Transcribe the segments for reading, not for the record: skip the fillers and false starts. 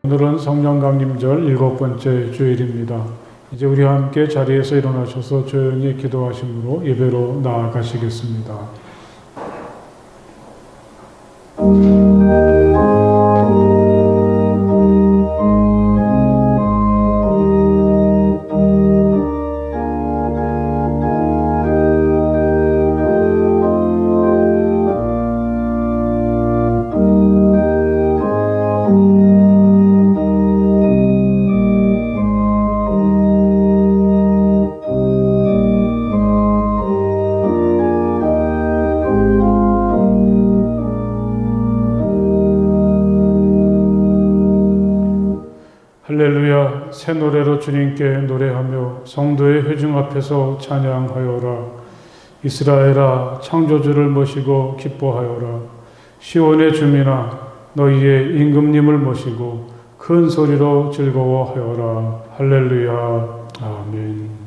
오늘은 성령 강림절 7번째 주일입니다. 이제 우리 함께 자리에서 일어나셔서 조용히 기도하심으로 예배로 나아가시겠습니다. 할렐루야, 새 노래로 주님께 노래하며 성도의 회중 앞에서 찬양하여라. 이스라엘아, 창조주를 모시고 기뻐하여라. 시온의 주민아, 너희의 임금님을 모시고 큰 소리로 즐거워하여라. 할렐루야, 아멘.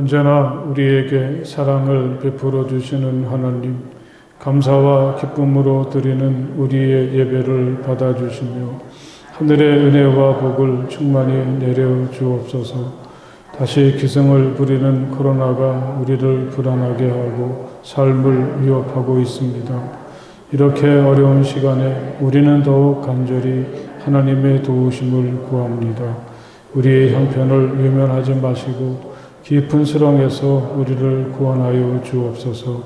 언제나 우리에게 사랑을 베풀어 주시는 하나님, 감사와 기쁨으로 드리는 우리의 예배를 받아주시며 하늘의 은혜와 복을 충만히 내려 주옵소서. 다시 기승을 부리는 코로나가 우리를 불안하게 하고 삶을 위협하고 있습니다. 이렇게 어려운 시간에 우리는 더욱 간절히 하나님의 도우심을 구합니다. 우리의 형편을 외면하지 마시고 깊은 수렁에서 우리를 구원하여 주옵소서.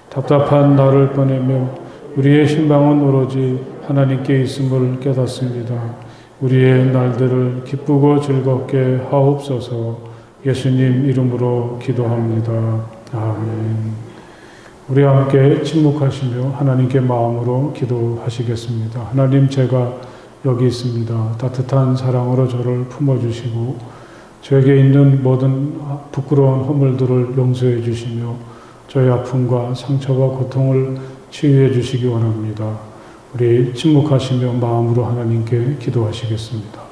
답답한 나를 보내며 우리의 신방은 오로지 하나님께 있음을 깨닫습니다. 우리의 날들을 기쁘고 즐겁게 하옵소서. 예수님 이름으로 기도합니다. 아멘. 우리 함께 침묵하시며 하나님께 마음으로 기도하시겠습니다. 하나님, 제가 여기 있습니다. 따뜻한 사랑으로 저를 품어주시고 저에게 있는 모든 부끄러운 허물들을 용서해 주시며 저의 아픔과 상처와 고통을 치유해 주시기 원합니다. 우리 침묵하시며 마음으로 하나님께 기도하시겠습니다.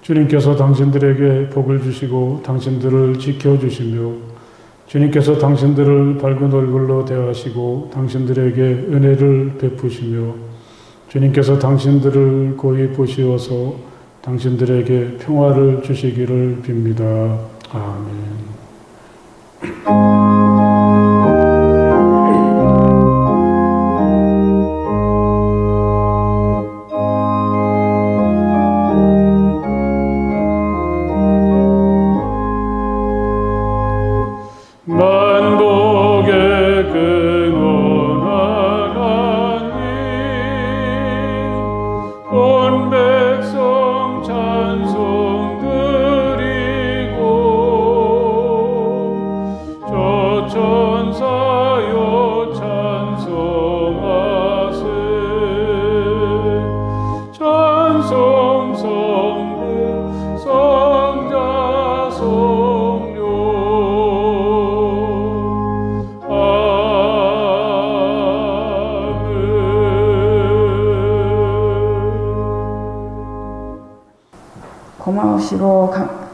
주님께서 당신들에게 복을 주시고 당신들을 지켜주시며 주님께서 당신들을 밝은 얼굴로 대하시고 당신들에게 은혜를 베푸시며 주님께서 당신들을 고이 보시어서 당신들에게 평화를 주시기를 빕니다. 아멘.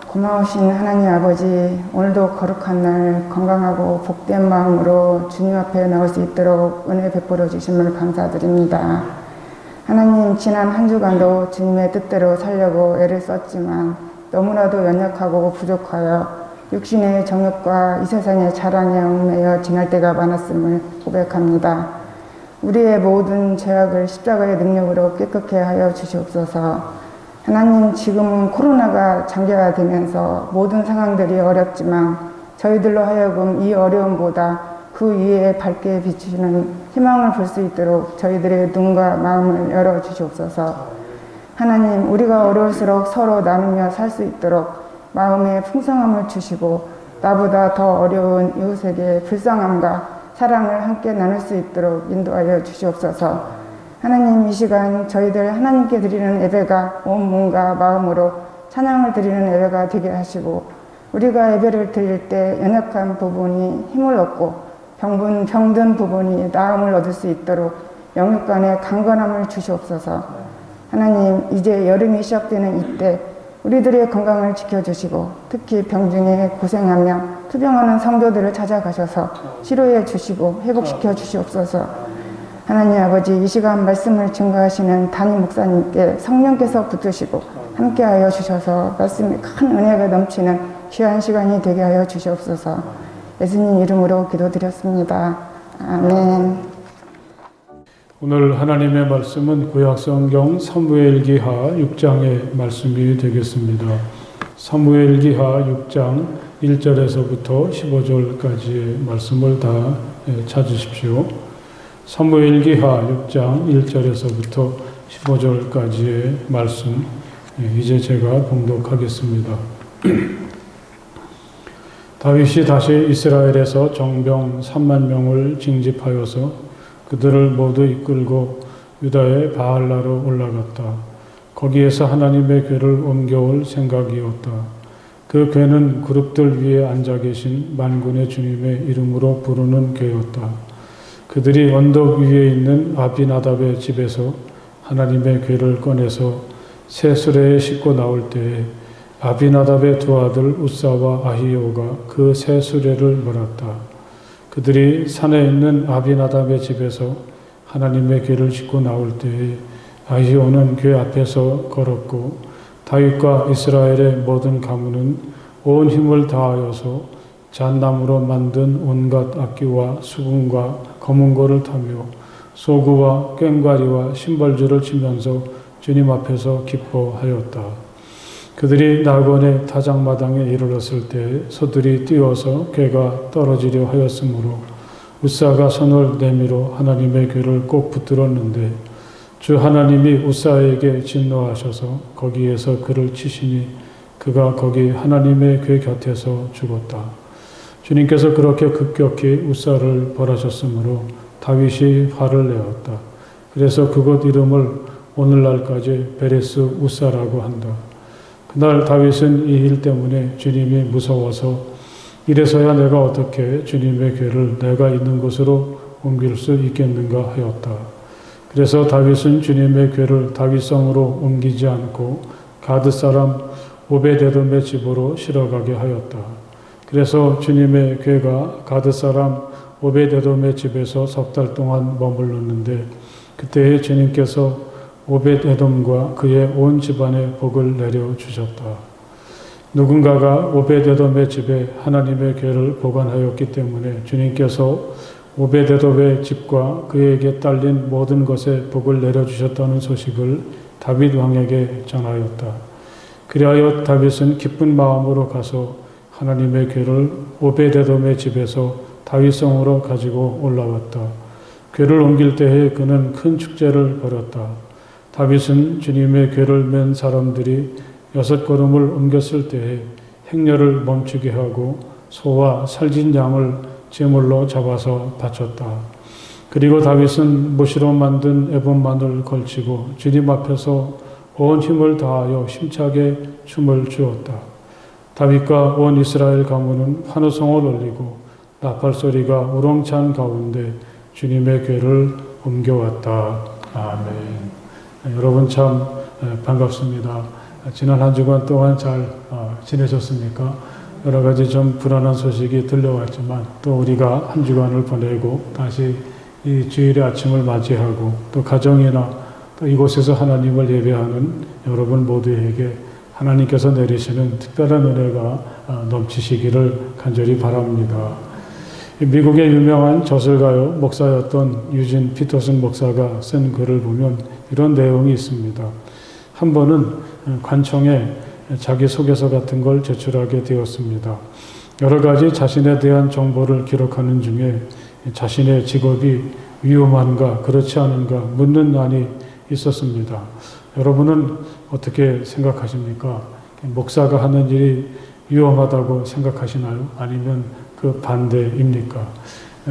고마우신 하나님 아버지, 오늘도 거룩한 날 건강하고 복된 마음으로 주님 앞에 나올 수 있도록 은혜 베풀어 주심을 감사드립니다. 하나님, 지난 한 주간도 주님의 뜻대로 살려고 애를 썼지만 너무나도 연약하고 부족하여 육신의 정욕과 이 세상의 자랑에 얽매여 지날 때가 많았음을 고백합니다. 우리의 모든 죄악을 십자가의 능력으로 깨끗게 하여 주시옵소서. 하나님, 지금은 코로나가 장기화되면서 모든 상황들이 어렵지만 저희들로 하여금 이 어려움보다 그 위에 밝게 비추시는 희망을 볼 수 있도록 저희들의 눈과 마음을 열어주시옵소서. 하나님, 우리가 어려울수록 서로 나누며 살 수 있도록 마음의 풍성함을 주시고 나보다 더 어려운 이웃에게 불쌍함과 사랑을 함께 나눌 수 있도록 인도하여 주시옵소서. 하나님, 이 시간 저희들 하나님께 드리는 예배가 온 몸과 마음으로 찬양을 드리는 예배가 되게 하시고 우리가 예배를 드릴 때 연약한 부분이 힘을 얻고 병든 부분이 나음을 얻을 수 있도록 영육 간의 강건함을 주시옵소서. 하나님, 이제 여름이 시작되는 이때 우리들의 건강을 지켜주시고 특히 병중에 고생하며 투병하는 성도들을 찾아가셔서 치료해 주시고 회복시켜 주시옵소서. 하나님 아버지, 이 시간 말씀을 증거하시는 담임 목사님께 성령께서 붙으시고 함께하여 주셔서 말씀이 큰 은혜가 넘치는 귀한 시간이 되게 하여 주시옵소서. 예수님 이름으로 기도드렸습니다. 아멘. 오늘 하나님의 말씀은 구약성경 사무엘기하 6장의 말씀이 되겠습니다. 사무엘기하 6장 1절에서부터 15절까지의 말씀을 다 찾으십시오. 사무엘기하 6장 1절에서부터 15절까지의 말씀, 이제 제가 봉독하겠습니다. 다윗이 다시 이스라엘에서 정병 3만 명을 징집하여서 그들을 모두 이끌고 유다의 바알라로 올라갔다. 거기에서 하나님의 궤를 옮겨올 생각이었다. 그 궤는 그룹들 위에 앉아 계신 만군의 주님의 이름으로 부르는 궤였다. 그들이 언덕 위에 있는 아비나답의 집에서 하나님의 궤를 꺼내서 새 수레에 싣고 나올 때에 아비나답의 두 아들 우사와 아히오가 그 새 수레를 몰았다. 그들이 산에 있는 아비나답의 집에서 하나님의 궤를 싣고 나올 때에 아히오는 궤 앞에서 걸었고 다윗과 이스라엘의 모든 가문은 온 힘을 다하여서 잣나무로 만든 온갖 악기와 수금과 검은고를 타며 소구와 꽹과리와 신벌주를 치면서 주님 앞에서 기뻐하였다. 그들이 나곤의 타작마당에 이르렀을 때 소들이 뛰어서 궤가 떨어지려 하였으므로 우사가 손을 내밀어 하나님의 궤를 꼭 붙들었는데 주 하나님이 우사에게 진노하셔서 거기에서 그를 치시니 그가 거기 하나님의 궤 곁에서 죽었다. 주님께서 그렇게 급격히 우사를 벌하셨으므로 다윗이 화를 내었다. 그래서 그곳 이름을 오늘날까지 베레스 우사라고 한다. 그날 다윗은 이 일 때문에 주님이 무서워서 이래서야 내가 어떻게 주님의 궤를 내가 있는 곳으로 옮길 수 있겠는가 하였다. 그래서 다윗은 주님의 궤를 다윗성으로 옮기지 않고 가드 사람 오베데돔의 집으로 실어가게 하였다. 그래서 주님의 궤가 가드 사람 오베데돔의 집에서 3달 동안 머물렀는데 그때에 주님께서 오베데돔과 그의 온 집안에 복을 내려주셨다. 누군가가 오베데돔의 집에 하나님의 궤를 보관하였기 때문에 주님께서 오베데돔의 집과 그에게 딸린 모든 것에 복을 내려주셨다는 소식을 다윗 왕에게 전하였다. 그리하여 다윗은 기쁜 마음으로 가서 하나님의 궤를 오베데돔의 집에서 다윗성으로 가지고 올라왔다. 궤를 옮길 때에 그는 큰 축제를 벌였다. 다윗은 주님의 궤를 맨 사람들이 6걸음을 옮겼을 때에 행렬을 멈추게 하고 소와 살진 양을 제물로 잡아서 바쳤다. 그리고 다윗은 못으로 만든 에봇만을 걸치고 주님 앞에서 온 힘을 다하여 힘차게 춤을 추었다. 다윗과 온 이스라엘 가문은 환호성을 올리고 나팔 소리가 우렁찬 가운데 주님의 궤를 옮겨왔다. 아멘. 여러분 참 반갑습니다. 지난 한 주간 동안 잘 지내셨습니까? 여러 가지 좀 불안한 소식이 들려왔지만 또 우리가 한 주간을 보내고 다시 이 주일의 아침을 맞이하고 또 가정이나 또 이곳에서 하나님을 예배하는 여러분 모두에게 하나님께서 내리시는 특별한 은혜가 넘치시기를 간절히 바랍니다. 미국의 유명한 저술가요 목사였던 유진 피터슨 목사가 쓴 글을 보면 이런 내용이 있습니다. 한 번은 관청에 자기소개서 같은 걸 제출하게 되었습니다. 여러 가지 자신에 대한 정보를 기록하는 중에 자신의 직업이 위험한가 그렇지 않은가 묻는 난이 있었습니다. 여러분은 어떻게 생각하십니까? 목사가 하는 일이 위험하다고 생각하시나요? 아니면 그 반대입니까?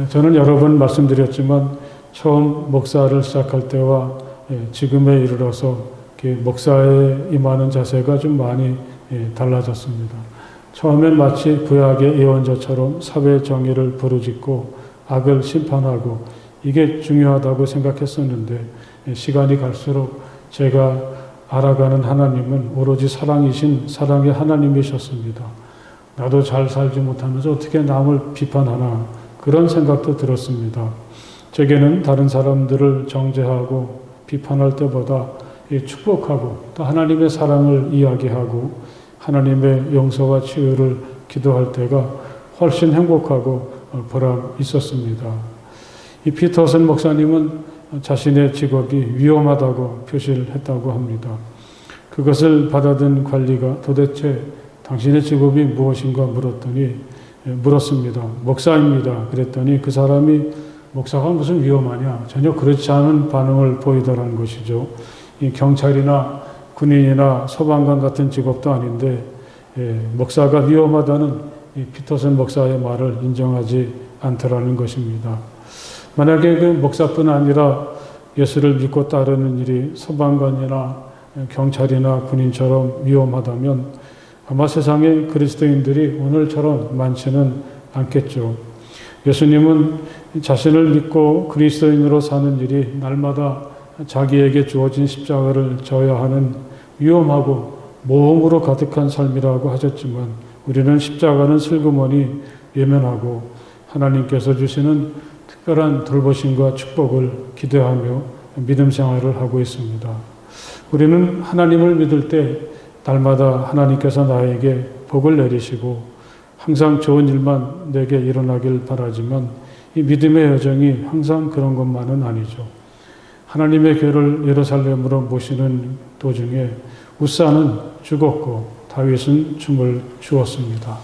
저는 여러 번 말씀드렸지만 처음 목사를 시작할 때와 지금에 이르러서 목사에 임하는 자세가 좀 많이 달라졌습니다. 처음엔 마치 구약의 예언자처럼 사회 정의를 부르짖고 악을 심판하고 이게 중요하다고 생각했었는데 시간이 갈수록 제가 알아가는 하나님은 오로지 사랑이신 사랑의 하나님이셨습니다. 나도 잘 살지 못하면서 어떻게 남을 비판하나 그런 생각도 들었습니다. 제게는 다른 사람들을 정죄하고 비판할 때보다 축복하고 또 하나님의 사랑을 이야기하고 하나님의 용서와 치유를 기도할 때가 훨씬 행복하고 보람 있었습니다. 이 피터슨 목사님은 자신의 직업이 위험하다고 표시를 했다고 합니다. 그것을 받아든 관리가 도대체 당신의 직업이 무엇인가 물었습니다. 목사입니다. 그랬더니 그 사람이 목사가 무슨 위험하냐 전혀 그렇지 않은 반응을 보이더라는 것이죠. 이 경찰이나 군인이나 소방관 같은 직업도 아닌데 목사가 위험하다는 이 피터슨 목사의 말을 인정하지 않더라는 것입니다. 만약에 그 목사뿐 아니라 예수를 믿고 따르는 일이 소방관이나 경찰이나 군인처럼 위험하다면 아마 세상에 그리스도인들이 오늘처럼 많지는 않겠죠. 예수님은 자신을 믿고 그리스도인으로 사는 일이 날마다 자기에게 주어진 십자가를 져야 하는 위험하고 모험으로 가득한 삶이라고 하셨지만 우리는 십자가는 슬그머니 외면하고 하나님께서 주시는 특별한 돌보심과 축복을 기대하며 믿음 생활을 하고 있습니다. 우리는 하나님을 믿을 때 날마다 하나님께서 나에게 복을 내리시고 항상 좋은 일만 내게 일어나길 바라지만 이 믿음의 여정이 항상 그런 것만은 아니죠. 하나님의 궤를 예루살렘으로 모시는 도중에 우사는 죽었고 다윗은 춤을 추었습니다.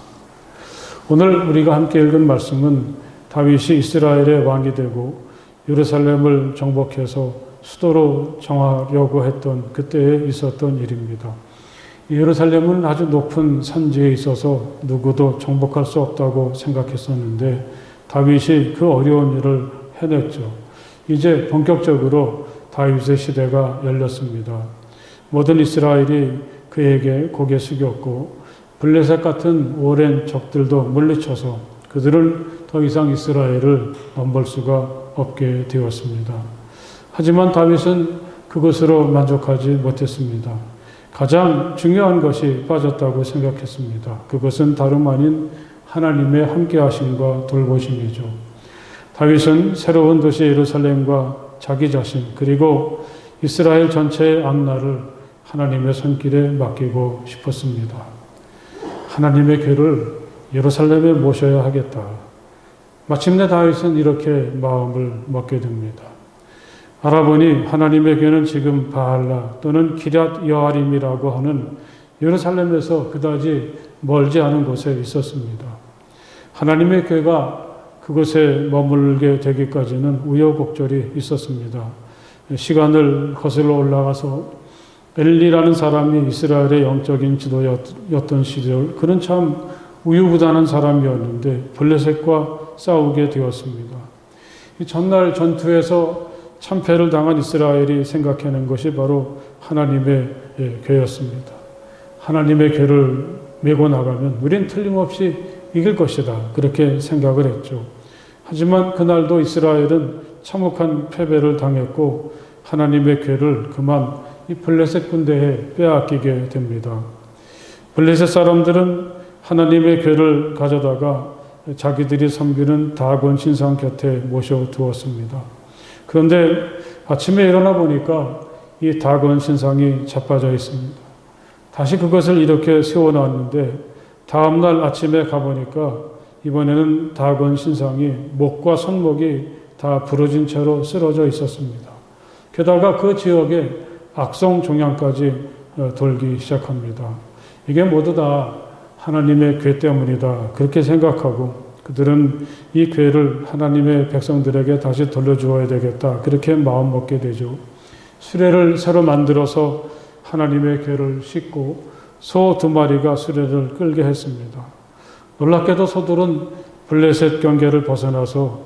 오늘 우리가 함께 읽은 말씀은 다윗이 이스라엘의 왕이 되고 예루살렘을 정복해서 수도로 정하려고 했던 그때에 있었던 일입니다. 예루살렘은 아주 높은 산지에 있어서 누구도 정복할 수 없다고 생각했었는데 다윗이 그 어려운 일을 해냈죠. 이제 본격적으로 다윗의 시대가 열렸습니다. 모든 이스라엘이 그에게 고개 숙였고 블레셋 같은 오랜 적들도 물리쳐서 그들을 더 이상 이스라엘을 넘볼 수가 없게 되었습니다. 하지만 다윗은 그것으로 만족하지 못했습니다. 가장 중요한 것이 빠졌다고 생각했습니다. 그것은 다름 아닌 하나님의 함께하심과 돌보심이죠. 다윗은 새로운 도시 예루살렘과 자기 자신 그리고 이스라엘 전체의 앞날을 하나님의 손길에 맡기고 싶었습니다. 하나님의 궤를 예루살렘에 모셔야 하겠다. 마침내 다윗은 이렇게 마음을 먹게 됩니다. 알아보니 하나님의 궤는 지금 바알라 또는 기럇 여아림이라고 하는 예루살렘에서 그다지 멀지 않은 곳에 있었습니다. 하나님의 궤가 그곳에 머물게 되기까지는 우여곡절이 있었습니다. 시간을 거슬러 올라가서 엘리라는 사람이 이스라엘의 영적인 지도였던 시절, 그는 참 우유부단한 사람이었는데 블레셋과 싸우게 되었습니다. 이 전날 전투에서 참패를 당한 이스라엘이 생각해낸 것이 바로 하나님의 궤였습니다. 하나님의 궤를 메고 나가면 우린 틀림없이 이길 것이다. 그렇게 생각을 했죠. 하지만 그날도 이스라엘은 참혹한 패배를 당했고 하나님의 궤를 그만 이 블레셋 군대에 빼앗기게 됩니다. 블레셋 사람들은 하나님의 궤를 가져다가 자기들이 섬기는 다곤 신상 곁에 모셔두었습니다. 그런데 아침에 일어나 보니까 이 다곤 신상이 자빠져 있습니다. 다시 그것을 이렇게 세워놨는데 다음날 아침에 가보니까 이번에는 다곤 신상이 목과 손목이 다 부러진 채로 쓰러져 있었습니다. 게다가 그 지역에 악성 종양까지 돌기 시작합니다. 이게 모두 다 하나님의 궤 때문이다. 그렇게 생각하고 그들은 이 궤를 하나님의 백성들에게 다시 돌려주어야 되겠다. 그렇게 마음먹게 되죠. 수레를 새로 만들어서 하나님의 궤를 싣고 소 2마리가 수레를 끌게 했습니다. 놀랍게도 소들은 블레셋 경계를 벗어나서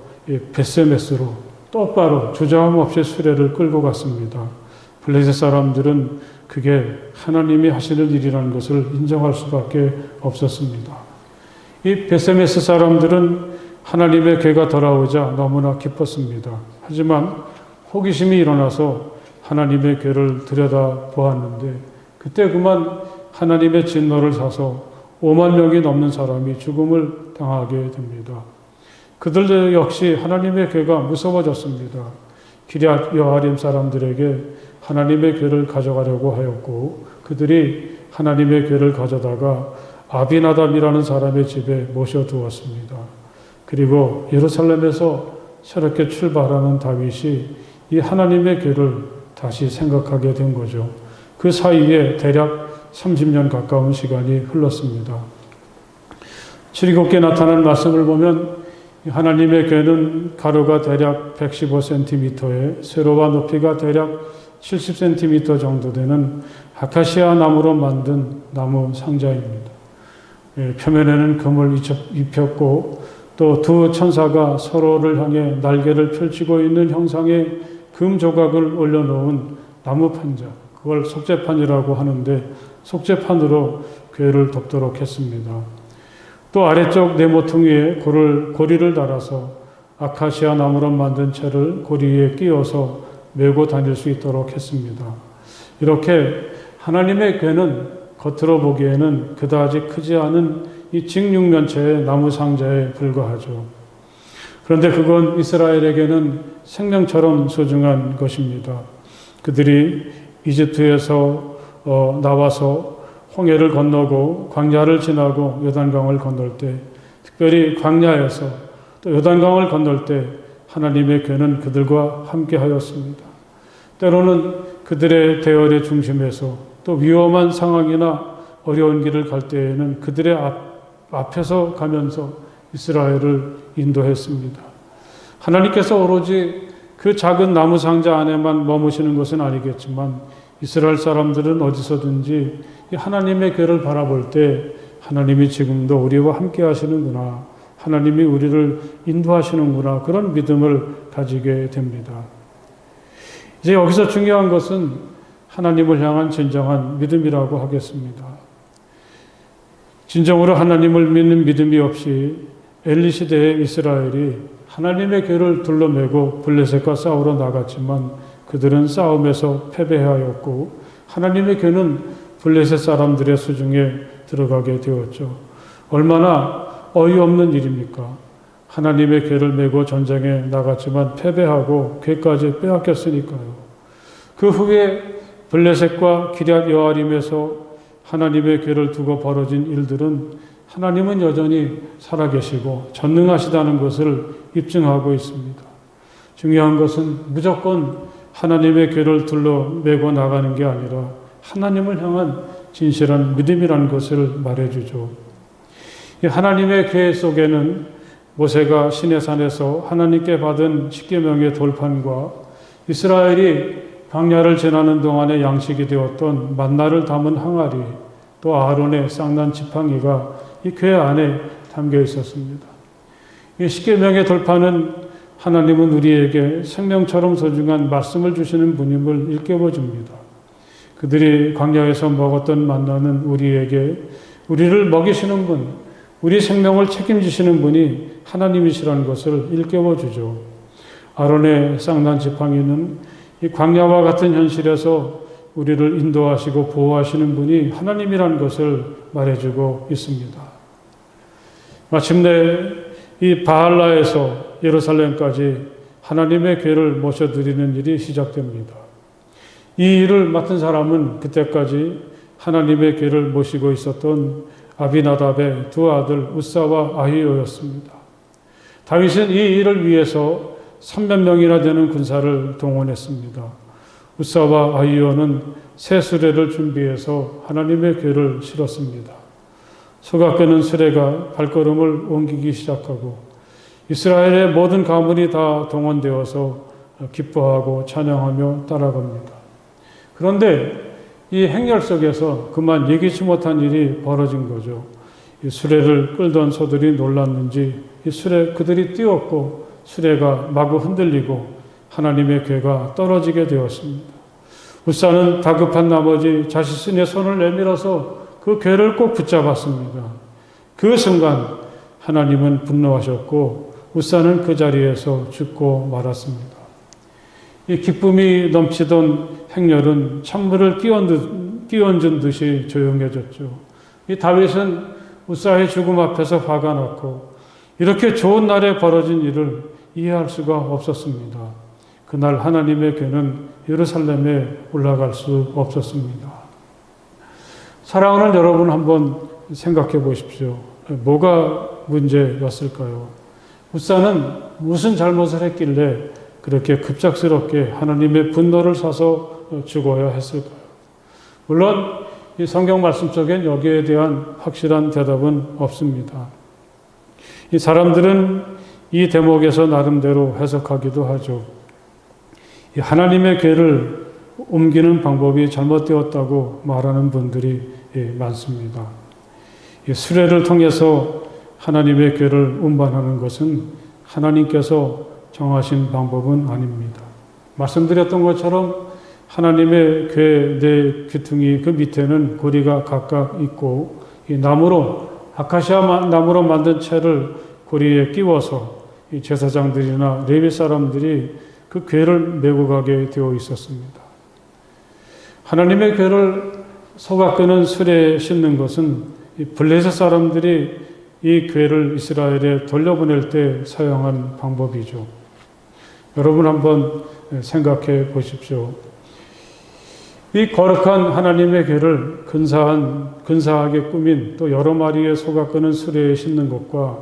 벳세메스로 똑바로 주저함 없이 수레를 끌고 갔습니다. 블레셋 사람들은 그게 하나님이 하시는 일이라는 것을 인정할 수밖에 없었습니다. 이 벳세메스 사람들은 하나님의 궤가 돌아오자 너무나 기뻤습니다. 하지만 호기심이 일어나서 하나님의 궤를 들여다보았는데 그때 그만 하나님의 진노를 사서 5만 명이 넘는 사람이 죽음을 당하게 됩니다. 그들 역시 하나님의 궤가 무서워졌습니다. 기럇 여아림 사람들에게 하나님의 궤를 가져가려고 하였고 그들이 하나님의 궤를 가져다가 아비나답이라는 사람의 집에 모셔두었습니다. 그리고 예루살렘에서 새롭게 출발하는 다윗이 이 하나님의 궤를 다시 생각하게 된 거죠. 그 사이에 대략 30년 가까운 시간이 흘렀습니다. 출애굽기에 나타난 말씀을 보면 하나님의 궤는 가로가 대략 115cm에 세로와 높이가 대략 70cm 정도 되는 아카시아 나무로 만든 나무 상자입니다. 표면에는 금을 입혔고 또 두 천사가 서로를 향해 날개를 펼치고 있는 형상의 금 조각을 올려놓은 나무 판자, 그걸 속죄판이라고 하는데 속죄판으로 궤를 덮도록 했습니다. 또 아래쪽 네모퉁이에 고리를 달아서 아카시아 나무로 만든 채를 고리 위에 끼워서 메고 다닐 수 있도록 했습니다. 이렇게 하나님의 궤는 겉으로 보기에는 그다지 크지 않은 이 직육면체의 나무 상자에 불과하죠. 그런데 그건 이스라엘에게는 생명처럼 소중한 것입니다. 그들이 이집트에서 나와서 홍해를 건너고 광야를 지나고 요단강을 건널 때, 특별히 광야에서 또 요단강을 건널 때 하나님의 궤는 그들과 함께 하였습니다. 때로는 그들의 대열의 중심에서 또 위험한 상황이나 어려운 길을 갈 때에는 그들의 앞에서 가면서 이스라엘을 인도했습니다. 하나님께서 오로지 그 작은 나무 상자 안에만 머무시는 것은 아니겠지만 이스라엘 사람들은 어디서든지 하나님의 궤를 바라볼 때 하나님이 지금도 우리와 함께 하시는구나, 하나님이 우리를 인도하시는구나, 그런 믿음을 가지게 됩니다. 이제 여기서 중요한 것은 하나님을 향한 진정한 믿음이라고 하겠습니다. 진정으로 하나님을 믿는 믿음이 없이 엘리 시대의 이스라엘이 하나님의 궤를 둘러매고 블레셋과 싸우러 나갔지만 그들은 싸움에서 패배하였고 하나님의 궤는 블레셋 사람들의 수중에 들어가게 되었죠. 얼마나 어이없는 일입니까? 하나님의 궤를 메고 전쟁에 나갔지만 패배하고 궤까지 빼앗겼으니까요. 그 후에 블레셋과 기럇 여아림에서 하나님의 궤를 두고 벌어진 일들은 하나님은 여전히 살아계시고 전능하시다는 것을 입증하고 있습니다. 중요한 것은 무조건 하나님의 궤를 둘러 메고 나가는 게 아니라 하나님을 향한 진실한 믿음이라는 것을 말해주죠. 이 하나님의 궤 속에는 모세가 시내산에서 하나님께 받은 십계명의 돌판과 이스라엘이 광야를 지나는 동안에 양식이 되었던 만나를 담은 항아리, 또 아론의 쌍난 지팡이가 이 궤 안에 담겨 있었습니다. 이 십계명의 돌판은 하나님은 우리에게 생명처럼 소중한 말씀을 주시는 분임을 일깨워줍니다. 그들이 광야에서 먹었던 만나는 우리를 먹이시는 분, 우리 생명을 책임지시는 분이 하나님이시라는 것을 일깨워주죠. 아론의 쌍난 지팡이는 이 광야와 같은 현실에서 우리를 인도하시고 보호하시는 분이 하나님이라는 것을 말해주고 있습니다. 마침내 이 바할라에서 예루살렘까지 하나님의 궤를 모셔드리는 일이 시작됩니다. 이 일을 맡은 사람은 그때까지 하나님의 궤를 모시고 있었던 아비나답의 두 아들 우사와 아히오였습니다. 다윗은 이 일을 위해서 3만 명이나 되는 군사를 동원했습니다. 우사와 아히오는 새 수레를 준비해서 하나님의 궤를 실었습니다. 소각되는 수레가 발걸음을 옮기기 시작하고 이스라엘의 모든 가문이 다 동원되어서 기뻐하고 찬양하며 따라갑니다. 그런데 이 행렬 속에서 그만 예기치 못한 일이 벌어진 거죠. 이 수레를 끌던 소들이 놀랐는지 그들이 뛰었고 수레가 마구 흔들리고 하나님의 궤가 떨어지게 되었습니다. 우사는 다급한 나머지 자신의 손을 내밀어서 그 궤를 꼭 붙잡았습니다. 그 순간 하나님은 분노하셨고 우사는 그 자리에서 죽고 말았습니다. 이 기쁨이 넘치던 행렬은 찬물을 끼얹은 듯이 조용해졌죠. 이 다윗은 우사의 죽음 앞에서 화가 났고 이렇게 좋은 날에 벌어진 일을 이해할 수가 없었습니다. 그날 하나님의 궤는 예루살렘에 올라갈 수 없었습니다. 사랑하는 여러분, 한번 생각해 보십시오. 뭐가 문제였을까요? 우사는 무슨 잘못을 했길래 그렇게 급작스럽게 하나님의 분노를 사서 죽어야 했을까요? 물론 이 성경 말씀 속엔 여기에 대한 확실한 대답은 없습니다. 이 사람들은 이 대목에서 나름대로 해석하기도 하죠. 이 하나님의 궤를 옮기는 방법이 잘못되었다고 말하는 분들이 많습니다. 이 수레를 통해서 하나님의 궤를 운반하는 것은 하나님께서 정하신 방법은 아닙니다. 말씀드렸던 것처럼 하나님의 궤 네 귀퉁이 그 밑에는 고리가 각각 있고 이 아카시아 나무로 만든 채를 고리에 끼워서 이 제사장들이나 레위 사람들이 그 궤를 메고 가게 되어 있었습니다. 하나님의 궤를 소각끄는 수레에 싣는 것은 이 블레셋 사람들이 이 궤를 이스라엘에 돌려보낼 때 사용한 방법이죠. 여러분 한번 생각해 보십시오. 이 거룩한 하나님의 궤를 근사하게 꾸민 또 여러 마리의 소가 끄는 수레에 싣는 것과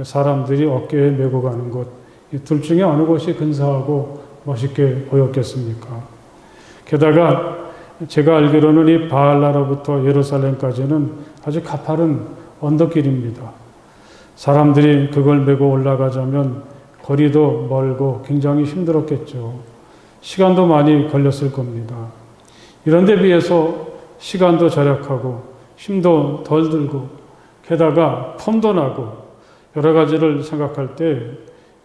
사람들이 어깨에 메고 가는 것, 이 둘 중에 어느 것이 근사하고 멋있게 보였겠습니까? 게다가 제가 알기로는 이 바알라로부터 예루살렘까지는 아주 가파른 언덕길입니다. 사람들이 그걸 메고 올라가자면 거리도 멀고 굉장히 힘들었겠죠. 시간도 많이 걸렸을 겁니다. 이런 데 비해서 시간도 절약하고 힘도 덜 들고 게다가 폼도 나고 여러 가지를 생각할 때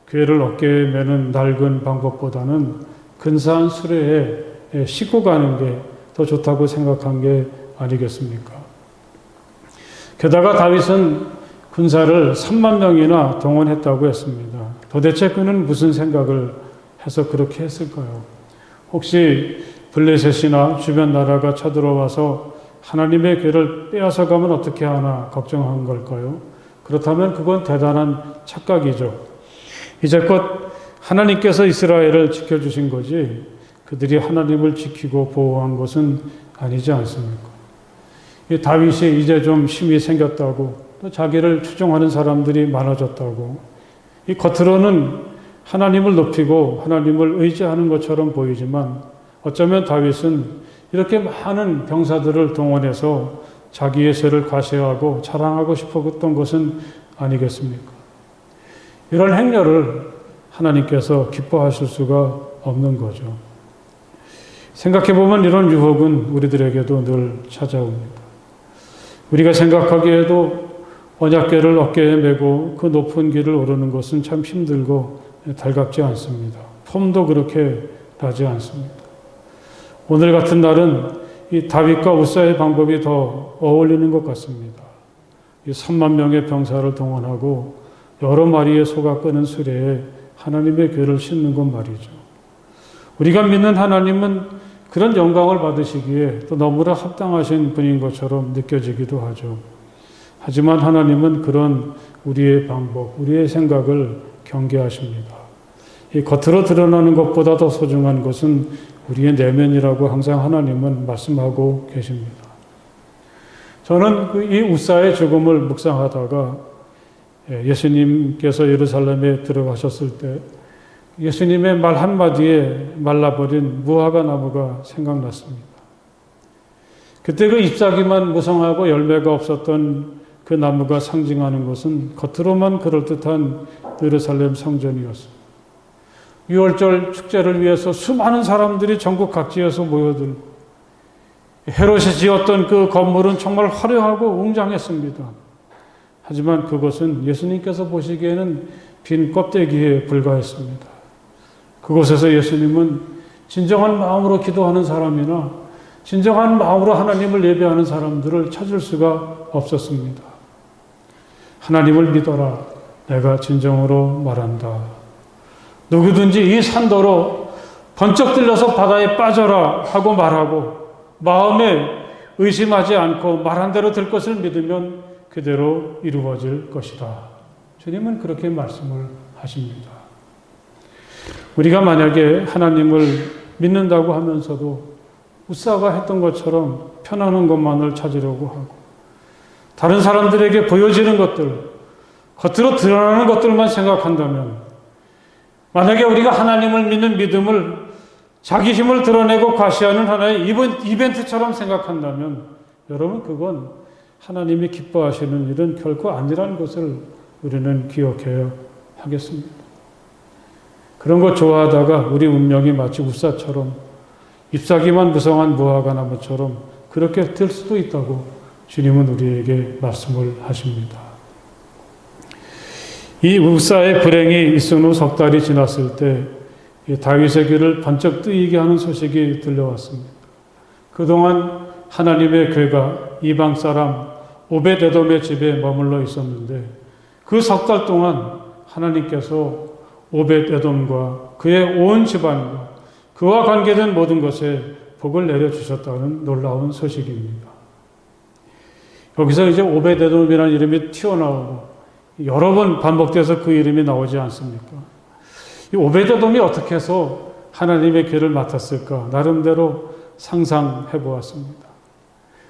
궤를 어깨에 매는 낡은 방법보다는 근사한 수레에 싣고 가는 게 더 좋다고 생각한 게 아니겠습니까? 게다가 다윗은 군사를 3만 명이나 동원했다고 했습니다. 도대체 그는 무슨 생각을 해서 그렇게 했을까요? 혹시 블레셋이나 주변 나라가 쳐들어와서 하나님의 괴를 빼앗아 가면 어떻게 하나 걱정한 걸까요? 그렇다면 그건 대단한 착각이죠. 이제껏 하나님께서 이스라엘을 지켜주신 거지 그들이 하나님을 지키고 보호한 것은 아니지 않습니까? 이 다윗이 이제 좀 힘이 생겼다고 또 자기를 추종하는 사람들이 많아졌다고 이 겉으로는 하나님을 높이고 하나님을 의지하는 것처럼 보이지만 어쩌면 다윗은 이렇게 많은 병사들을 동원해서 자기의 죄를 과시하고 자랑하고 싶었던 것은 아니겠습니까? 이런 행렬을 하나님께서 기뻐하실 수가 없는 거죠. 생각해보면 이런 유혹은 우리들에게도 늘 찾아옵니다. 우리가 생각하기에도 언약궤를 어깨에 메고 그 높은 길을 오르는 것은 참 힘들고 달갑지 않습니다. 폼도 그렇게 나지 않습니다. 오늘 같은 날은 이 다윗과 우사의 방법이 더 어울리는 것 같습니다. 이 3만 명의 병사를 동원하고 여러 마리의 소가 끄는 수레에 하나님의 궤를 싣는 것 말이죠. 우리가 믿는 하나님은 그런 영광을 받으시기에 또 너무나 합당하신 분인 것처럼 느껴지기도 하죠. 하지만 하나님은 그런 우리의 방법, 우리의 생각을 경계하십니다. 이 겉으로 드러나는 것보다 더 소중한 것은 우리의 내면이라고 항상 하나님은 말씀하고 계십니다. 저는 이 우사의 죽음을 묵상하다가 예수님께서 예루살렘에 들어가셨을 때 예수님의 말 한마디에 말라버린 무화과 나무가 생각났습니다. 그때 그 잎사귀만 무성하고 열매가 없었던 그 나무가 상징하는 것은 겉으로만 그럴듯한 예루살렘 성전이었습니다. 6월절 축제를 위해서 수많은 사람들이 전국 각지에서 모여들고 헤롯이 지었던 그 건물은 정말 화려하고 웅장했습니다. 하지만 그것은 예수님께서 보시기에는 빈 껍데기에 불과했습니다. 그곳에서 예수님은 진정한 마음으로 기도하는 사람이나 진정한 마음으로 하나님을 예배하는 사람들을 찾을 수가 없었습니다. 하나님을 믿어라. 내가 진정으로 말한다. 누구든지 이 산더러 번쩍 들려서 바다에 빠져라 하고 말하고 마음에 의심하지 않고 말한 대로 될 것을 믿으면 그대로 이루어질 것이다. 주님은 그렇게 말씀을 하십니다. 우리가 만약에 하나님을 믿는다고 하면서도 우사가 했던 것처럼 편안한 것만을 찾으려고 하고 다른 사람들에게 보여지는 것들, 겉으로 드러나는 것들만 생각한다면 만약에 우리가 하나님을 믿는 믿음을 자기 힘을 드러내고 과시하는 하나의 이벤트처럼 생각한다면 여러분 그건 하나님이 기뻐하시는 일은 결코 아니라는 것을 우리는 기억해야 하겠습니다. 그런 것 좋아하다가 우리 운명이 마치 우사처럼 잎사귀만 무성한 무화과 나무처럼 그렇게 될 수도 있다고 주님은 우리에게 말씀을 하십니다. 이 우사의 불행이 있은 후 석 달이 지났을 때 다윗의 귀를 번쩍 뜨이게 하는 소식이 들려왔습니다. 그동안 하나님의 궤가 이방 사람 오벳에돔의 집에 머물러 있었는데 그 석 달 동안 하나님께서 오벳에돔과 그의 온 집안과 그와 관계된 모든 것에 복을 내려주셨다는 놀라운 소식입니다. 여기서 이제 오벳에돔이라는 이름이 튀어나오고 여러 번 반복돼서 그 이름이 나오지 않습니까? 이 오벳에돔이 어떻게 해서 하나님의 궤를 맡았을까? 나름대로 상상해 보았습니다.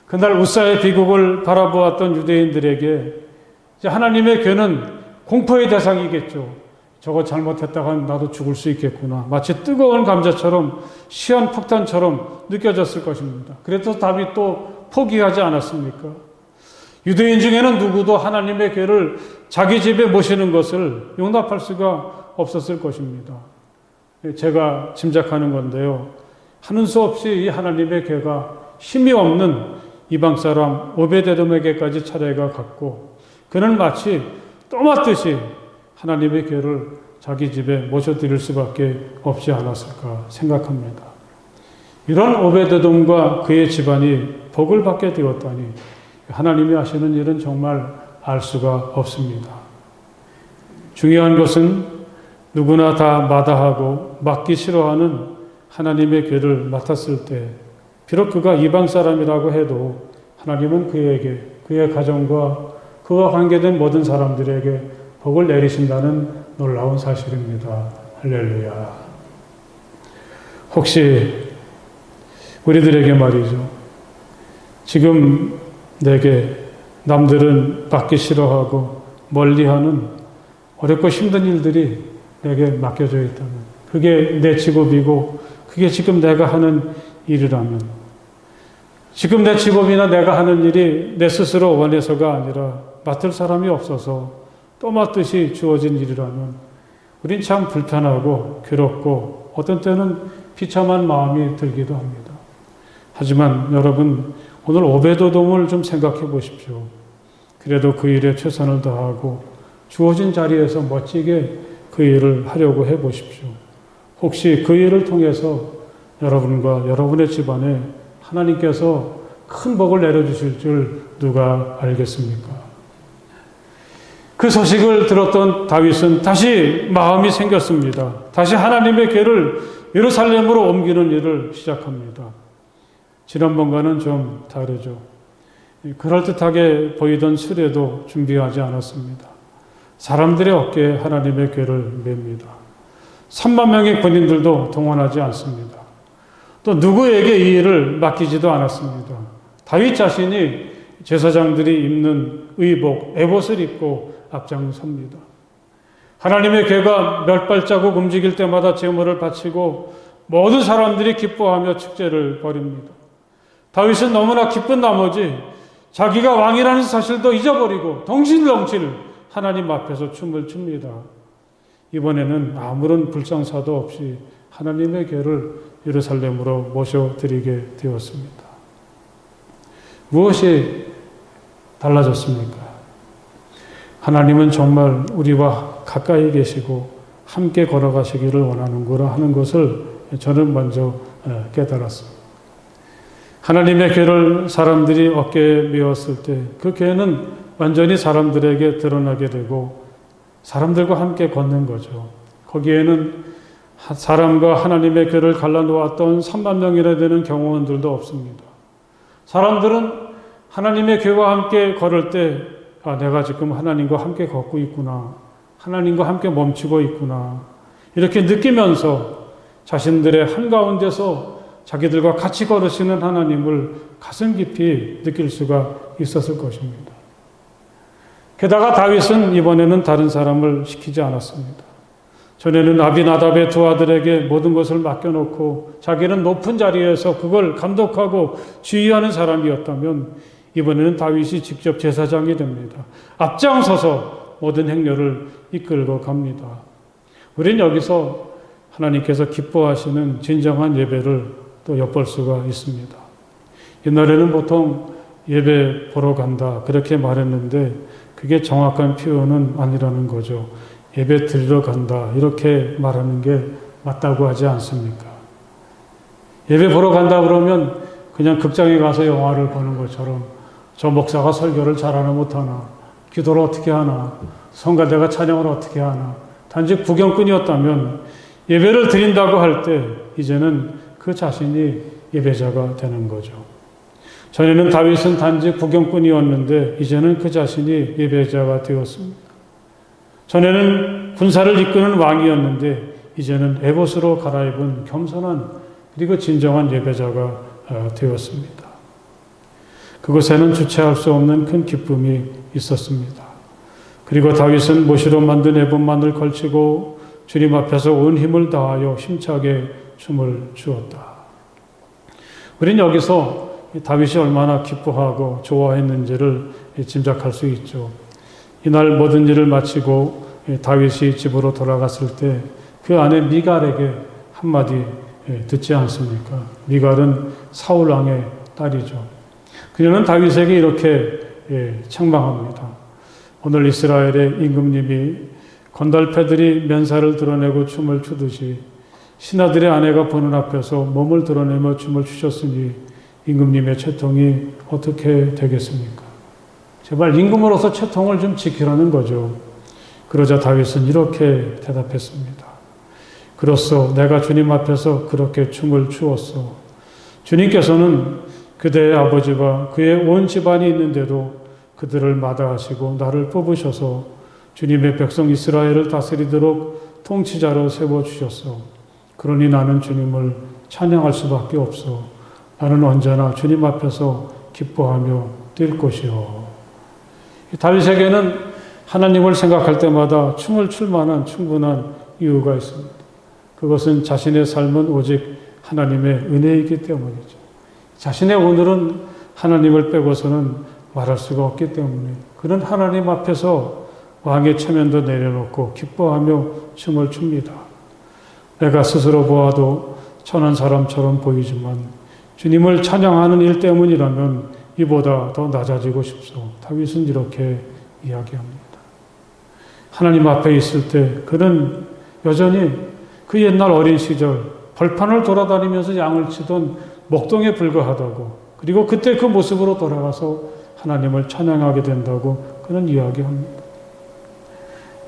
그날 우사의 비극을 바라보았던 유대인들에게 이제 하나님의 궤는 공포의 대상이겠죠. 저거 잘못했다간 나도 죽을 수 있겠구나. 마치 뜨거운 감자처럼 시한 폭탄처럼 느껴졌을 것입니다. 그래서 다윗도 포기하지 않았습니까? 유대인 중에는 누구도 하나님의 궤를 자기 집에 모시는 것을 용납할 수가 없었을 것입니다. 제가 짐작하는 건데요. 하는 수 없이 이 하나님의 궤가 힘이 없는 이방 사람 오벳에돔에게까지 차례가 갔고 그는 마치 떠맡듯이 하나님의 궤를 자기 집에 모셔드릴 수밖에 없지 않았을까 생각합니다. 이런 오벳에돔과 그의 집안이 복을 받게 되었다니 하나님이 하시는 일은 정말 알 수가 없습니다. 중요한 것은 누구나 다 마다하고 맡기 싫어하는 하나님의 궤를 맡았을 때 비록 그가 이방 사람이라고 해도 하나님은 그에게, 그의 가정과 그와 관계된 모든 사람들에게 복을 내리신다는 놀라운 사실입니다. 할렐루야. 혹시 우리들에게 말이죠. 지금 내게 남들은 받기 싫어하고 멀리하는 어렵고 힘든 일들이 내게 맡겨져 있다면, 그게 내 직업이고 그게 지금 내가 하는 일이라면, 지금 내 직업이나 내가 하는 일이 내 스스로 원해서가 아니라 맡을 사람이 없어서 또 맡듯이 주어진 일이라면 우린 참 불편하고 괴롭고 어떤 때는 비참한 마음이 들기도 합니다. 하지만 여러분, 오늘 오베도돔을 좀 생각해 보십시오. 그래도 그 일에 최선을 다하고 주어진 자리에서 멋지게 그 일을 하려고 해 보십시오. 혹시 그 일을 통해서 여러분과 여러분의 집안에 하나님께서 큰 복을 내려주실 줄 누가 알겠습니까? 그 소식을 들었던 다윗은 다시 마음이 생겼습니다. 다시 하나님의 궤를 예루살렘으로 옮기는 일을 시작합니다. 지난번과는 좀 다르죠. 그럴듯하게 보이던 수레도 준비하지 않았습니다. 사람들의 어깨에 하나님의 궤를 맵니다. 3만 명의 군인들도 동원하지 않습니다. 또 누구에게 이 일을 맡기지도 않았습니다. 다윗 자신이 제사장들이 입는 의복, 에봇을 입고 앞장섭니다. 하나님의 궤가 몇 발자국 움직일 때마다 제물을 바치고 모든 사람들이 기뻐하며 축제를 벌입니다. 다윗은 너무나 기쁜 나머지 자기가 왕이라는 사실도 잊어버리고 덩실덩실 하나님 앞에서 춤을 춥니다. 이번에는 아무런 불상사도 없이 하나님의 궤를 예루살렘으로 모셔드리게 되었습니다. 무엇이 달라졌습니까? 하나님은 정말 우리와 가까이 계시고 함께 걸어가시기를 원하는구나 하는 것을 저는 먼저 깨달았습니다. 하나님의 궤를 사람들이 어깨에 메었을 때 그 궤는 완전히 사람들에게 드러나게 되고 사람들과 함께 걷는 거죠. 거기에는 사람과 하나님의 궤를 갈라놓았던 3만 명이나 되는 경호원들도 없습니다. 사람들은 하나님의 궤와 함께 걸을 때 내가 지금 하나님과 함께 걷고 있구나. 하나님과 함께 멈추고 있구나. 이렇게 느끼면서 자신들의 한가운데서 자기들과 같이 걸으시는 하나님을 가슴 깊이 느낄 수가 있었을 것입니다. 게다가 다윗은 이번에는 다른 사람을 시키지 않았습니다. 전에는 아비나답의 두 아들에게 모든 것을 맡겨놓고 자기는 높은 자리에서 그걸 감독하고 지휘하는 사람이었다면 이번에는 다윗이 직접 제사장이 됩니다. 앞장서서 모든 행렬을 이끌고 갑니다. 우린 여기서 하나님께서 기뻐하시는 진정한 예배를 또 엿볼 수가 있습니다. 옛날에는 보통 예배 보러 간다 그렇게 말했는데 그게 정확한 표현은 아니라는 거죠. 예배 드리러 간다 이렇게 말하는 게 맞다고 하지 않습니까? 예배 보러 간다 그러면 그냥 극장에 가서 영화를 보는 것처럼 저 목사가 설교를 잘하나 못하나, 기도를 어떻게 하나, 성가대가 찬양을 어떻게 하나, 단지 구경꾼이었다면 예배를 드린다고 할 때 이제는 그 자신이 예배자가 되는 거죠. 전에는 다윗은 단지 구경꾼이었는데 이제는 그 자신이 예배자가 되었습니다. 전에는 군사를 이끄는 왕이었는데 이제는 에봇으로 갈아입은 겸손한 그리고 진정한 예배자가 되었습니다. 그곳에는 주체할 수 없는 큰 기쁨이 있었습니다. 그리고 다윗은 못으로 만든 에봇만을 걸치고 주님 앞에서 온 힘을 다하여 힘차게 춤을 추었다. 우린 여기서 다윗이 얼마나 기뻐하고 좋아했는지를 짐작할 수 있죠. 이날 모든 일을 마치고 다윗이 집으로 돌아갔을 때 그 아내 미갈에게 한마디 듣지 않습니까? 미갈은 사울 왕의 딸이죠. 그녀는 다윗에게 이렇게 책망합니다. 오늘 이스라엘의 임금님이 건달패들이 면사를 드러내고 춤을 추듯이 신하들의 아내가 보는 앞에서 몸을 드러내며 춤을 추셨으니 임금님의 채통이 어떻게 되겠습니까? 제발 임금으로서 채통을 좀 지키라는 거죠. 그러자 다윗은 이렇게 대답했습니다. 그로써 내가 주님 앞에서 그렇게 춤을 추었소. 주님께서는 그대의 아버지와 그의 온 집안이 있는데도 그들을 마다하시고 나를 뽑으셔서 주님의 백성 이스라엘을 다스리도록 통치자로 세워주셨소. 그러니 나는 주님을 찬양할 수밖에 없소. 나는 언제나 주님 앞에서 기뻐하며 뛸 것이요. 다윗에게는 하나님을 생각할 때마다 춤을 출 만한 충분한 이유가 있습니다. 그것은 자신의 삶은 오직 하나님의 은혜이기 때문이죠. 자신의 오늘은 하나님을 빼고서는 말할 수가 없기 때문에 그는 하나님 앞에서 왕의 체면도 내려놓고 기뻐하며 춤을 춥니다. 내가 스스로 보아도 천한 사람처럼 보이지만 주님을 찬양하는 일 때문이라면 이보다 더 낮아지고 싶소. 다윗은 이렇게 이야기합니다. 하나님 앞에 있을 때 그는 여전히 그 옛날 어린 시절 벌판을 돌아다니면서 양을 치던 목동에 불과하다고, 그리고 그때 그 모습으로 돌아가서 하나님을 찬양하게 된다고 그는 이야기합니다.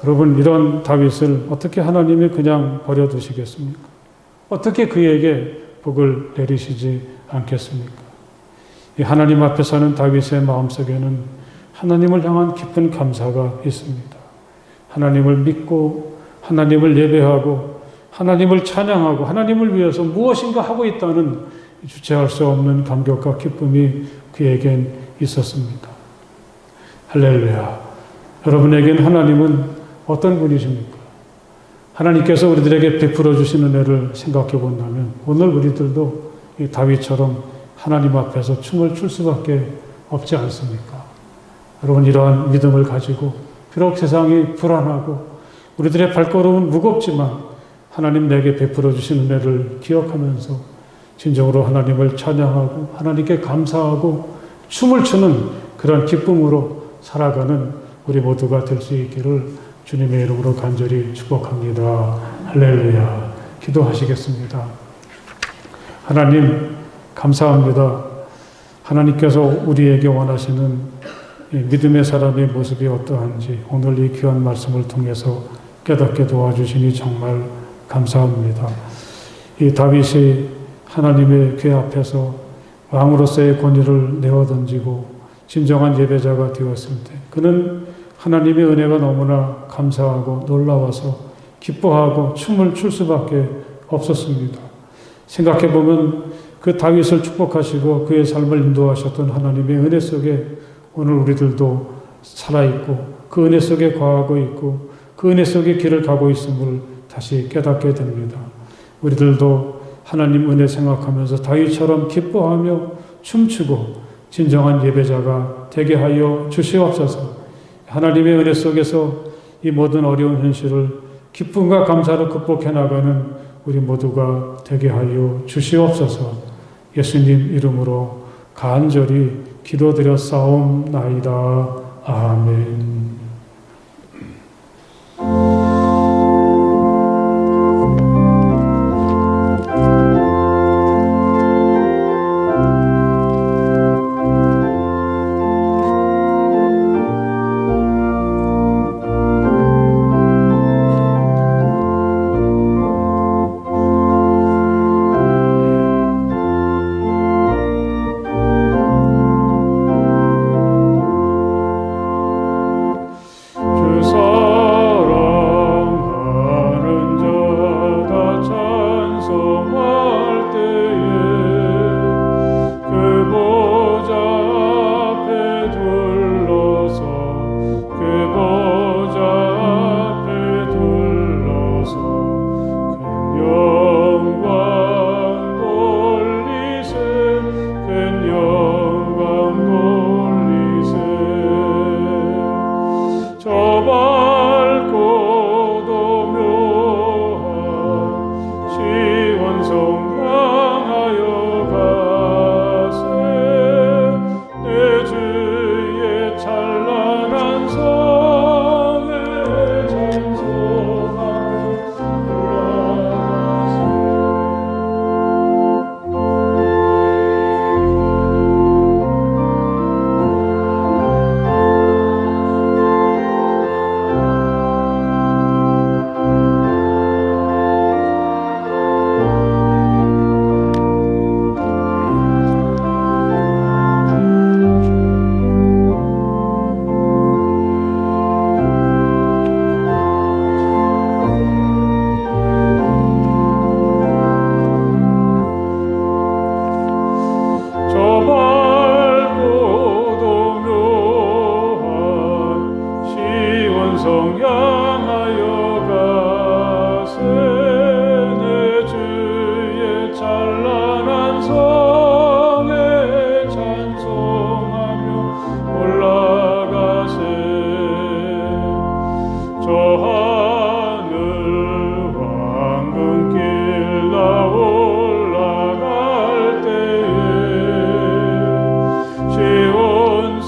여러분, 이런 다윗을 어떻게 하나님이 그냥 버려두시겠습니까? 어떻게 그에게 복을 내리시지 않겠습니까? 이 하나님 앞에 사는 다윗의 마음속에는 하나님을 향한 깊은 감사가 있습니다. 하나님을 믿고 하나님을 예배하고 하나님을 찬양하고 하나님을 위해서 무엇인가 하고 있다는 주체할 수 없는 감격과 기쁨이 그에겐 있었습니다. 할렐루야. 여러분에겐 하나님은 어떤 분이십니까? 하나님께서 우리들에게 베풀어 주시는 은혜를 생각해 본다면 오늘 우리들도 이 다윗처럼 하나님 앞에서 춤을 출 수밖에 없지 않습니까? 여러분, 이러한 믿음을 가지고 비록 세상이 불안하고 우리들의 발걸음은 무겁지만 하나님 내게 베풀어 주신 은혜를 기억하면서 진정으로 하나님을 찬양하고 하나님께 감사하고 춤을 추는 그런 기쁨으로 살아가는 우리 모두가 될 수 있기를 주님의 이름으로 간절히 축복합니다. 할렐루야. 기도하시겠습니다. 하나님, 감사합니다. 하나님께서 우리에게 원하시는 믿음의 사람의 모습이 어떠한지 오늘 이 귀한 말씀을 통해서 깨닫게 도와주시니 정말 감사합니다. 이 다윗이 하나님의 궤 앞에서 왕으로서의 권위를 내어던지고 진정한 예배자가 되었을 때 그는 하나님의 은혜가 너무나 감사하고 놀라워서 기뻐하고 춤을 출 수밖에 없었습니다. 생각해보면 그 다윗을 축복하시고 그의 삶을 인도하셨던 하나님의 은혜 속에 오늘 우리들도 살아있고 그 은혜 속에 거하고 있고 그 은혜 속에 길을 가고 있음을 다시 깨닫게 됩니다. 우리들도 하나님 은혜 생각하면서 다윗처럼 기뻐하며 춤추고 진정한 예배자가 되게 하여 주시옵소서. 하나님의 은혜 속에서 이 모든 어려운 현실을 기쁨과 감사로 극복해 나가는 우리 모두가 되게 하여 주시옵소서. 예수님 이름으로 간절히 기도드렸사옵나이다. 아멘.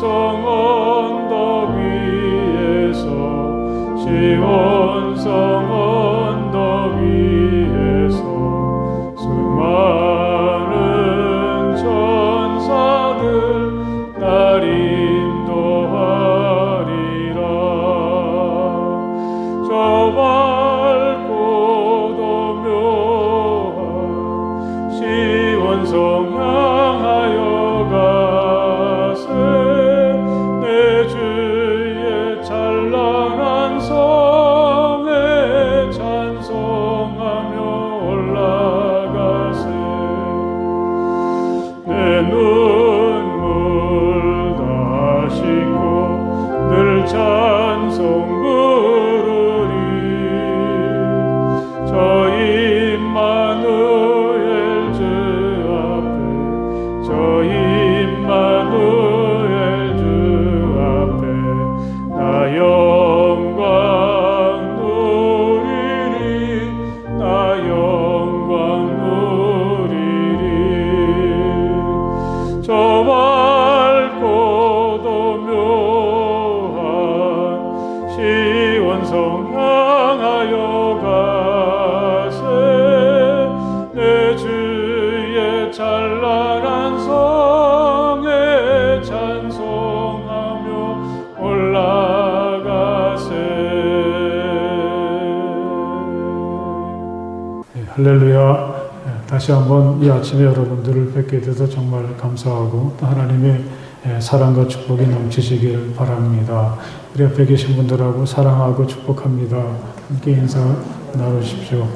언덕 위에서 시온성 언덕 위에서 수많은 천사들 날 인도하리라. 저 밝고도 묘한 시온성 향하여 가세. 내 주의 찬란한 성에 찬송하며 올라가세. 내 눈물 다 씻고 늘 찬송 부르리. 저 임마누엘 주 앞에 저 임마누엘 주 앞에 나 영광 누리리. 나 영광 누리리. 저 밝고도 묘한 시온성 향하여 가세. 내 주의 찬란한 성에 찬송하며 올라가세. 할렐루야. 다시 한번 이 아침에 여러분들을 뵙게 돼서 정말 감사하고 또 하나님의 사랑과 축복이 넘치시길 바랍니다. 우리 옆에 계신 분들하고 사랑하고 축복합니다. 함께 인사 나누십시오.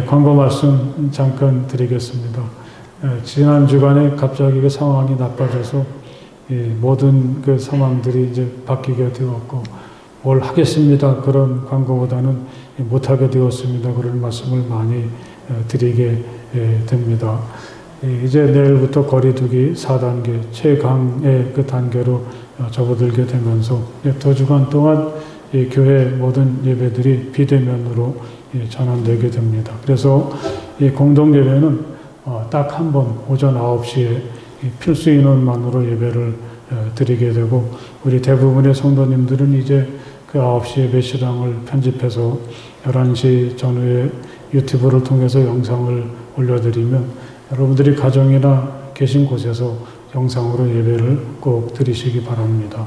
광고 말씀 잠깐 드리겠습니다. 지난 주간에 갑자기 그 상황이 나빠져서 모든 그 상황들이 이제 바뀌게 되었고 뭘 하겠습니다. 그런 광고보다는 못하게 되었습니다. 그런 말씀을 많이 드리게 됩니다. 이제 내일부터 거리두기 4단계 최강의 그 단계로 접어들게 되면서 두 주간 동안 교회 모든 예배들이 비대면으로 전환되게 됩니다. 그래서 이 공동 예배는 딱 한 번 오전 9시에 필수 인원만으로 예배를 드리게 되고 우리 대부분의 성도님들은 이제 그 9시 예배 시간을 편집해서 11시 전후에 유튜브를 통해서 영상을 올려드리면 여러분들이 가정이나 계신 곳에서 영상으로 예배를 꼭 드리시기 바랍니다.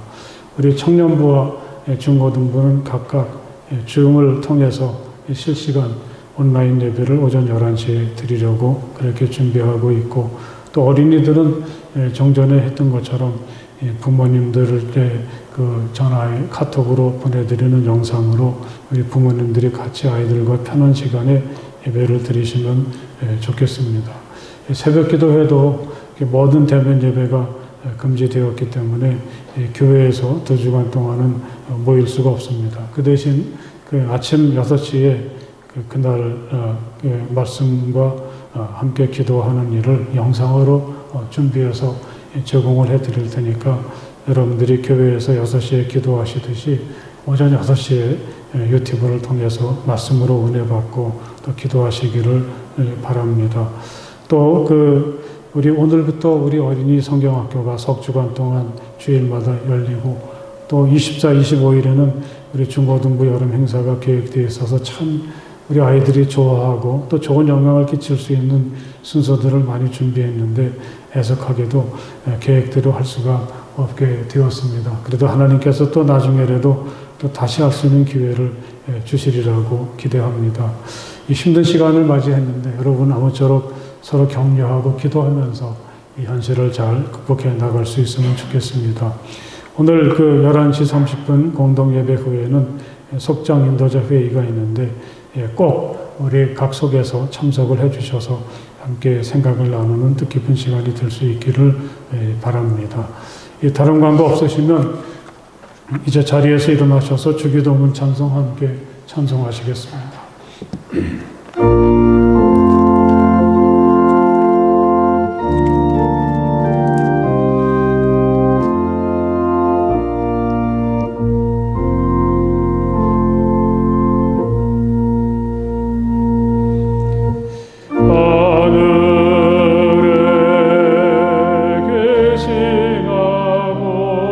우리 청년부와 중고등부는 각각 줌을 통해서 실시간 온라인 예배를 오전 11시에 드리려고 그렇게 준비하고 있고 또 어린이들은 정전에 했던 것처럼 부모님들의 그 전화에 카톡으로 보내드리는 영상으로 우리 부모님들이 같이 아이들과 편한 시간에 예배를 드리시면 좋겠습니다. 새벽 기도회도 모든 대면 예배가 금지되었기 때문에 교회에서 2주간 동안은 모일 수가 없습니다. 그 대신 그 아침 6시에 그날 말씀과 함께 기도하는 일을 영상으로 준비해서 제공을 해드릴 테니까 여러분들이 교회에서 6시에 기도하시듯이 오전 6시에 유튜브를 통해서 말씀으로 은혜 받고 또 기도하시기를 바랍니다. 또 우리 오늘부터 우리 어린이 성경학교가 석 주간 동안 주일마다 열리고 또 24, 25일에는 우리 중고등부 여름 행사가 계획되어 있어서 참 우리 아이들이 좋아하고 또 좋은 영향을 끼칠 수 있는 순서들을 많이 준비했는데 애석하게도 계획대로 할 수가 없게 되었습니다. 그래도 하나님께서 또 나중에라도 또 다시 할 수 있는 기회를 주시리라고 기대합니다. 이 힘든 시간을 맞이했는데 여러분 아무쪼록 서로 격려하고 기도하면서 이 현실을 잘 극복해 나갈 수 있으면 좋겠습니다. 오늘 11시 30분 공동 예배 후에는 속장 인도자 회의가 있는데 꼭 우리 각 속에서 참석을 해주셔서 함께 생각을 나누는 뜻깊은 시간이 될 수 있기를 바랍니다. 다른 광고 없으시면 이제 자리에서 일어나셔서 주기도문 찬송 함께 찬송하시겠습니다. 하늘에 계신 아버지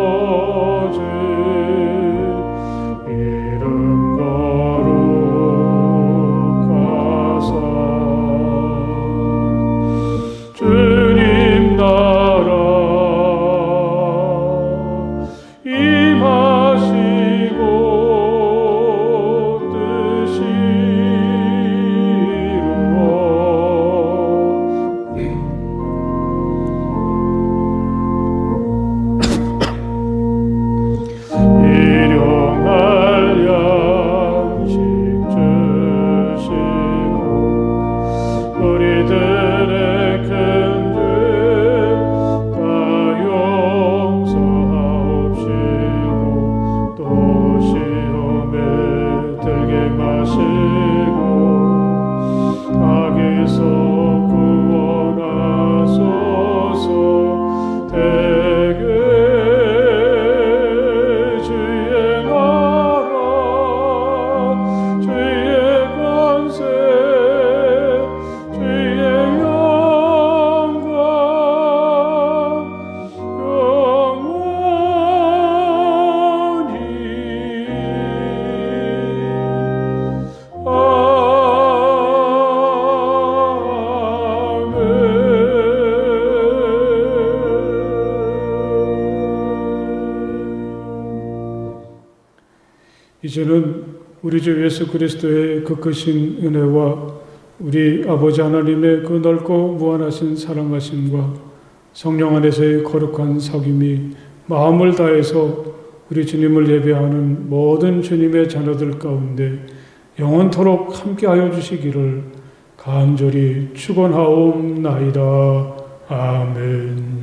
이제는 우리 주 예수 그리스도의 그 크신 은혜와 우리 아버지 하나님의 그 넓고 무한하신 사랑하심과 성령 안에서의 거룩한 사귐이 마음을 다해서 우리 주님을 예배하는 모든 주님의 자녀들 가운데 영원토록 함께하여 주시기를 간절히 축원하옵나이다. 아멘.